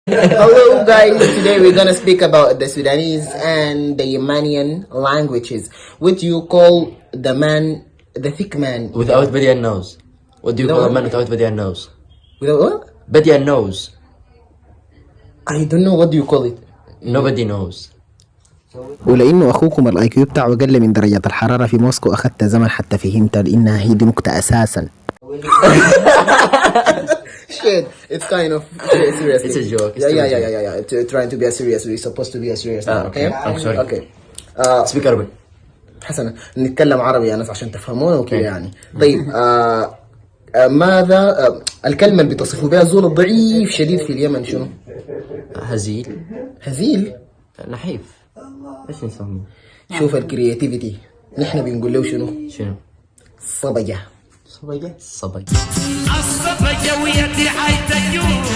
Hello guys, today we're gonna speak about the Sudanese and the Yemenian languages. What do you call the thick man? Without body and nose. What do you No. call a man without body and nose? Without what? Body and nose. I don't know, what do you call it? Nobody knows. ولانه اخوكم الاي كيو بتاعه اقل من درجه الحراره في موسكو اخذت زمن حتى فهمت انها هي دي نكته اساسا. Shit, it's kind of serious. It's a joke. Yeah. It's trying to be a serious. We're supposed to be a serious. Okay. I'm sorry. Okay. Speak Arabic. حسنا نتكلم عربي يا ناس عشان تفهمونا وكذا يعني. طيب ماذا الكلمة اللي بتصفوا بها الزول الضعيف شديد في اليمن شنو؟ هزيل. هزيل؟ نحيف. ايش نسميه؟ شوف الكرياتيفيتي نحن بنقول له شنو؟ شنو؟ صبجة. صبية. الصبية ويدي حيتجوز